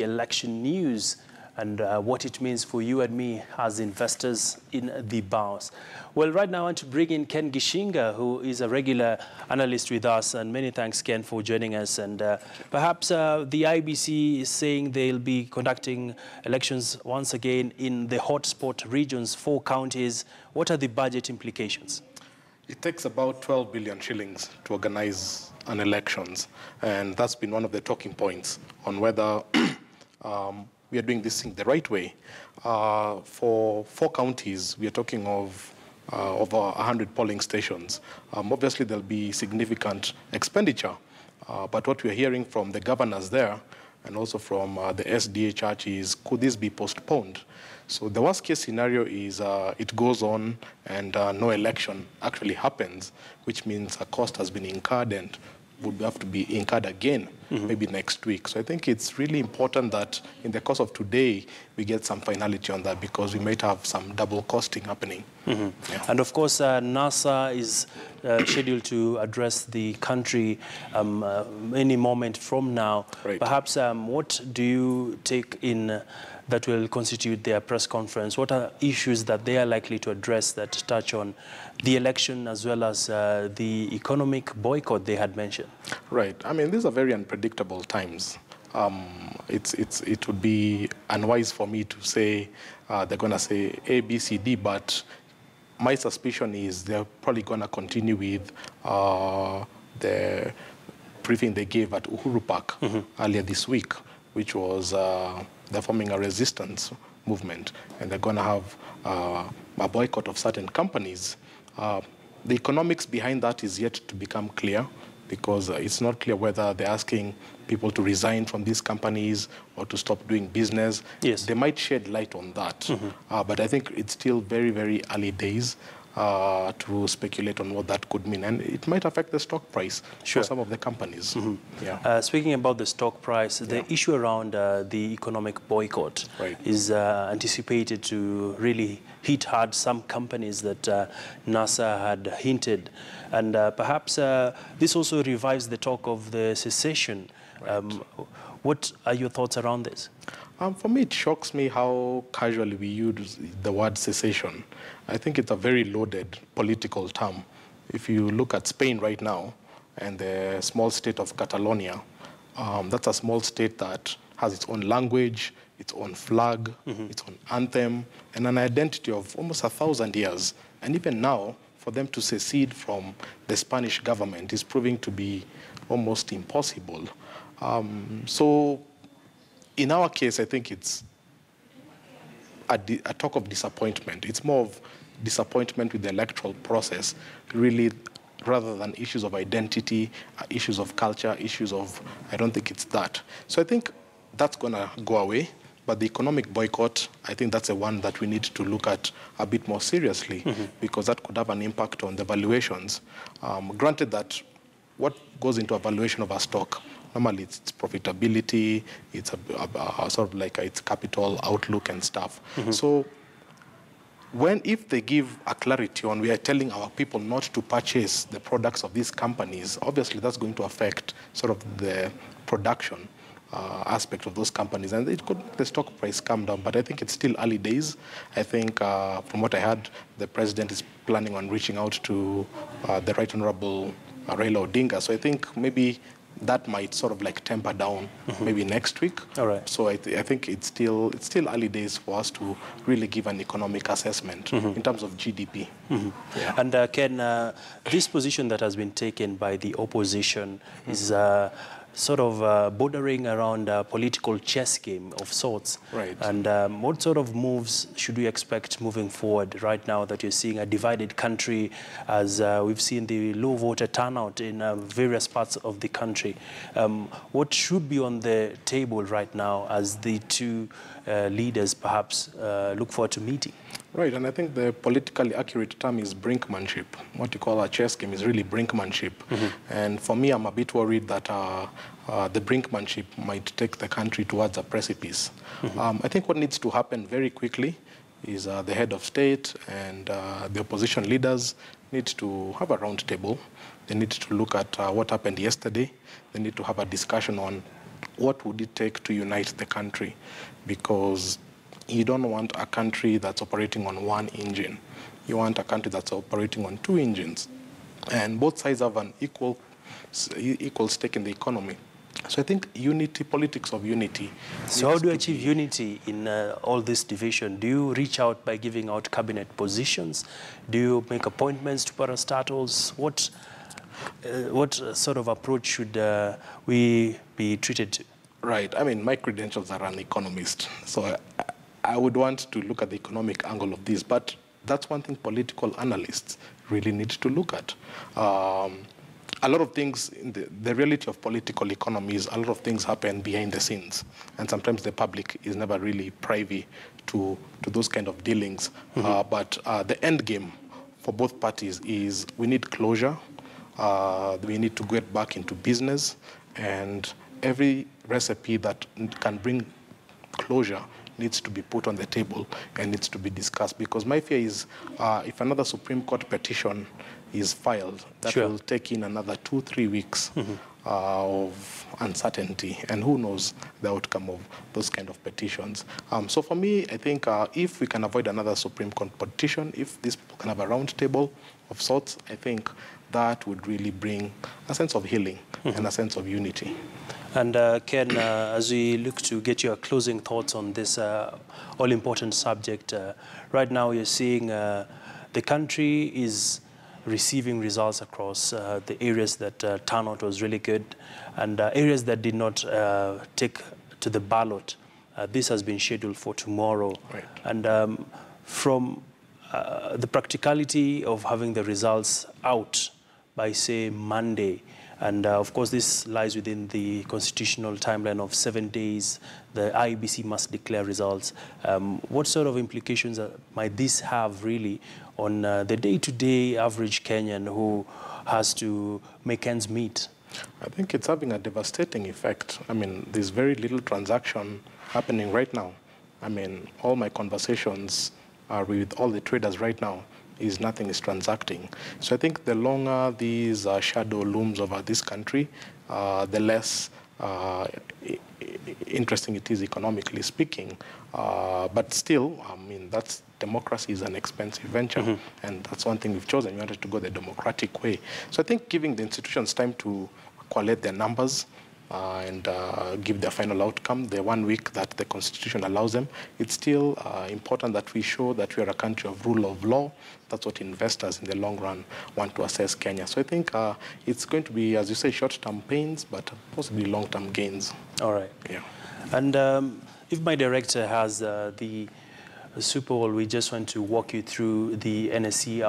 election news and what it means for you and me as investors in the bourse. Well, right now I want to bring in Ken Gishinga, who is a regular analyst with us, and many thanks, Ken, for joining us. And perhaps the IBC is saying they'll be conducting elections once again in the hotspot regions, 4 counties. What are the budget implications? It takes about 12 billion shillings to organize an elections, and that's been one of the talking points on whether we are doing this thing the right way. For 4 counties, we are talking of over 100 polling stations. Obviously, there'll be significant expenditure, but what we're hearing from the governors there and also from the SDA church is, could this be postponed? So the worst case scenario is it goes on and no election actually happens, which means a cost has been incurred and would have to be incurred again, maybe next week. So I think it's really important that in the course of today, we get some finality on that, because we might have some double costing happening. Yeah. And of course, NASA is scheduled to address the country any moment from now. Right. Perhaps what do you take in that will constitute their press conference? What are issues that they are likely to address that touch on the election as well as the economic boycott they had mentioned? Right. I mean, these are very unpredictable times. It would be unwise for me to say they're going to say A, B, C, D, but my suspicion is they're probably going to continue with the briefing they gave at Uhuru Park earlier this week, which was they're forming a resistance movement, and they're going to have a boycott of certain companies. The economics behind that is yet to become clear, because it's not clear whether they're asking people to resign from these companies or to stop doing business. Yes. They might shed light on that, but I think it's still very, very early days to speculate on what that could mean. And it might affect the stock price for some of the companies. Yeah. Speaking about the stock price, the issue around the economic boycott is anticipated to really hit hard some companies that NASA had hinted. And perhaps this also revives the talk of the secession. What are your thoughts around this? For me, it shocks me how casually we use the word secession. I think it's a very loaded political term. If you look at Spain right now and the small state of Catalonia, that's a small state that has its own language, its own flag, its own anthem, and an identity of almost 1,000 years. And even now, for them to secede from the Spanish government is proving to be almost impossible. So in our case, I think it's a talk of disappointment. It's more of disappointment with the electoral process, really, rather than issues of identity, issues of culture, issues of, I don't think it's that. So I think that's going to go away. But the economic boycott, I think that's the one that we need to look at a bit more seriously, because that could have an impact on the valuations. Granted that what goes into a valuation of a stock, normally it's profitability, it's a sort of like its capital outlook and stuff. So if they give a clarity on, we are telling our people not to purchase the products of these companies, obviously that's going to affect sort of the production aspect of those companies, and it could make the stock price come down. But I think it's still early days. I think from what I heard, the president is planning on reaching out to the Right Honorable Raila Odinga. So I think maybe that might sort of like temper down maybe next week. All right. So I think it's still early days for us to really give an economic assessment in terms of GDP. Yeah. And Ken, this position that has been taken by the opposition is sort of bordering around a political chess game of sorts. Right. And what sort of moves should we expect moving forward right now that you're seeing a divided country, as we've seen the low voter turnout in various parts of the country? What should be on the table right now as the two leaders perhaps look forward to meeting? Right, and I think the politically accurate term is brinkmanship. What you call a chess game is really brinkmanship. And for me, I'm a bit worried that the brinkmanship might take the country towards a precipice. I think what needs to happen very quickly is the head of state and the opposition leaders need to have a round table. They need to look at what happened yesterday. They need to have a discussion on what would it take to unite the country? Because you don't want a country that's operating on one engine. You want a country that's operating on two engines. And both sides have an equal stake in the economy. So I think unity, politics of unity. So how do you achieve unity in all this division? Do you reach out by giving out cabinet positions? Do you make appointments to parastatals? What sort of approach should we be treated to? Right. I mean, my credentials are an economist. So I would want to look at the economic angle of this. But that's one thing political analysts really need to look at. A lot of things, in the reality of political economy is a lot of things happen behind the scenes. And sometimes the public is never really privy to those kind of dealings. But the end game for both parties is we need closure. We need to get back into business. And every recipe that can bring closure needs to be put on the table and needs to be discussed. Because my fear is if another Supreme Court petition is filed, that will take in another 2-3 weeks of uncertainty. And who knows the outcome of those kind of petitions. So for me, I think if we can avoid another Supreme Court petition, if these people can have a round table of sorts, I think that would really bring a sense of healing and a sense of unity. And Ken, as we look to get your closing thoughts on this all-important subject, right now you're seeing the country is receiving results across the areas that turnout was really good and areas that did not take to the ballot. This has been scheduled for tomorrow. Right. And from the practicality of having the results out by, say, Monday, and of course, this lies within the constitutional timeline of 7 days. The IEBC must declare results. What sort of implications might this have really on the day-to-day average Kenyan who has to make ends meet? I think it's having a devastating effect. I mean, there's very little transaction happening right now. I mean, all my conversations are with all the traders right now. Nothing is transacting. So I think the longer these shadow looms over this country, the less interesting it is economically speaking. But still, I mean, democracy is an expensive venture, and that's one thing we've chosen. We wanted to go the democratic way. So I think giving the institutions time to collate their numbers and give their final outcome, the 1 week that the Constitution allows them, it's still important that we show that we are a country of rule of law. That's what investors in the long run want to assess Kenya. So I think it's going to be, as you say, short-term pains, but possibly long-term gains. All right. Yeah. And if my director has the Super Bowl, we just want to walk you through the NSE